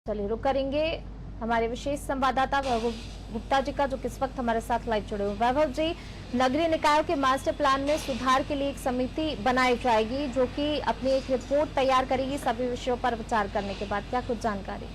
चलिए रुक करेंगे हमारे विशेष संवाददाता वैभव गुप्ता जी का, जो किस वक्त हमारे साथ लाइव जुड़े हुए। वैभव जी, नगरीय निकायों के मास्टर प्लान में सुधार के लिए एक समिति बनाई जाएगी जो कि अपनी एक रिपोर्ट तैयार करेगी सभी विषयों पर विचार करने के बाद, क्या कुछ जानकारी?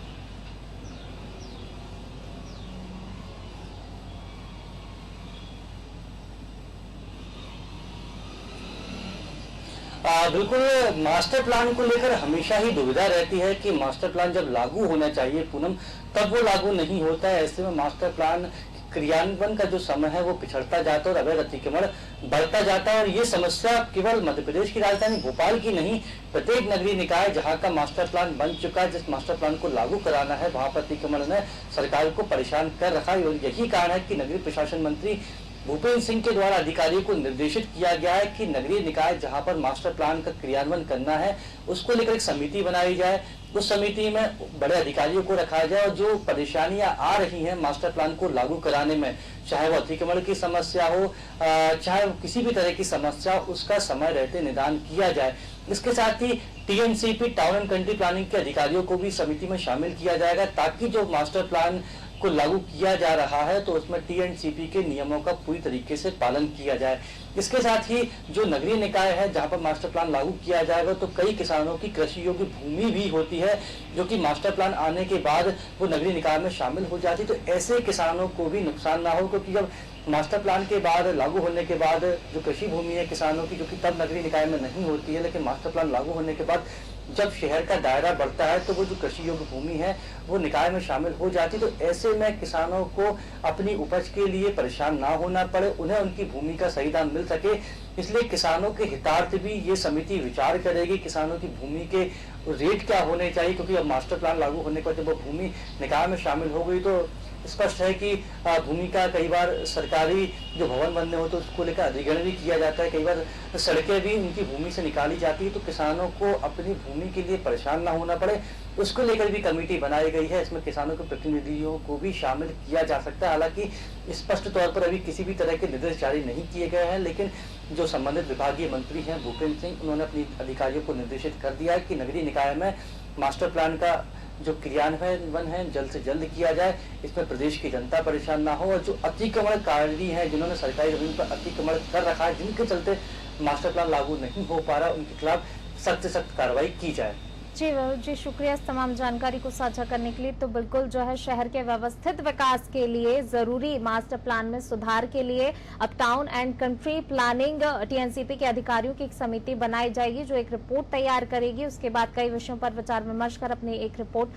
बिल्कुल। मास्टर प्लान को लेकर हमेशा ही दुविधा रहती है कि मास्टर प्लान जब लागू होना चाहिए पूनम, तब वो लागू नहीं होता है। ऐसे में मास्टर प्लान क्रियान्वयन का जो समय है वो पिछड़ता जाता है और अवैध अतिक्रमण बढ़ता जाता है। और ये समस्या केवल मध्य प्रदेश की राजधानी भोपाल की नहीं, प्रत्येक नगरीय निकाय जहां का मास्टर प्लान बन चुका है, जिस मास्टर प्लान को लागू कराना है, वहां पर अतिक्रमण ने सरकार को परेशान कर रखा है। और यही कारण है कि नगरीय प्रशासन मंत्री भूपेंद्र सिंह के द्वारा अधिकारियों को निर्देशित किया गया है कि नगरीय निकाय जहां पर मास्टर प्लान का क्रियान्वयन करना है उसको लेकर एक समिति बनाई जाए। उस समिति में बड़े अधिकारियों को रखा जाए और जो परेशानियां आ रही हैं मास्टर प्लान को लागू कराने में, चाहे वो अतिक्रमण की समस्या हो, चाहे किसी भी तरह की समस्या, उसका समय रहते निदान किया जाए। इसके साथ ही TNCP, town and country planning के अधिकारियों को भी समिति में शामिल किया जाएगा ताकि जो मास्टर प्लान को लागू किया जा रहा है तो उसमें टीएनसीपी के नियमों का पूरी तरीके से पालन किया जाए। इसके साथ ही जो नगरीय निकाय है जहां पर मास्टर प्लान लागू किया जाएगा तो कई किसानों की कृषि योग्य भूमि भी होती है जो कि मास्टर प्लान आने के बाद वो नगरीय निकाय में शामिल हो जाती है। तो ऐसे किसानों को भी नुकसान ना हो, क्योंकि जब मास्टर प्लान के बाद लागू होने के बाद जो कृषि भूमि है किसानों की, जो कि तब नगरीय निकाय में नहीं होती है, लेकिन मास्टर प्लान लागू होने के बाद जब शहर का दायरा बढ़ता है तो वो जो कृषि योग्य भूमि है वो निकाय में शामिल हो जाती। तो ऐसे में किसानों को अपनी उपज के लिए परेशान ना होना पड़े, उन्हें उनकी भूमि का सही दाम मिल सके, इसलिए किसानों के हितार्थ भी ये समिति विचार करेगी। किसानों की भूमि के रेट क्या होने चाहिए, क्योंकि अब मास्टर प्लान लागू होने के बाद जब वो भूमि निकाय में शामिल हो गई तो स्पष्ट है कि भूमि का कई बार सरकारी जो भवन बनने होते उसको लेकर अधिग्रहण भी किया जाता है, कई बार सड़कें भी उनकी भूमि से निकाली जाती है। तो किसानों को अपनी भूमि के लिए परेशान ना होना पड़े, उसको लेकर भी कमेटी बनाई गई है। इसमें किसानों के प्रतिनिधियों को भी शामिल किया जा सकता है। हालांकि स्पष्ट तौर पर अभी किसी भी तरह के निर्देश जारी नहीं किए गए हैं, लेकिन जो संबंधित विभागीय मंत्री हैं भूपेंद्र सिंह, उन्होंने अपनी अधिकारियों को निर्देशित कर दिया है कि नगरीय निकाय में मास्टर प्लान का जो क्रियान्वयन है जल्द से जल्द किया जाए, इसमें प्रदेश की जनता परेशान ना हो। और जो अतिक्रमणकारी हैं जिन्होंने सरकारी जमीन पर अतिक्रमण कर रखा है, जिनके चलते मास्टर प्लान लागू नहीं हो पा रहा, उनके खिलाफ सख्त से सख्त कार्रवाई की जाए। जी वैभव जी, शुक्रिया इस तमाम जानकारी को साझा करने के लिए। तो बिल्कुल जो है शहर के व्यवस्थित विकास के लिए जरूरी मास्टर प्लान में सुधार के लिए अब town and country planning TNCP के अधिकारियों की एक समिति बनाई जाएगी जो एक रिपोर्ट तैयार करेगी। उसके बाद कई विषयों पर विचार विमर्श कर अपनी एक रिपोर्ट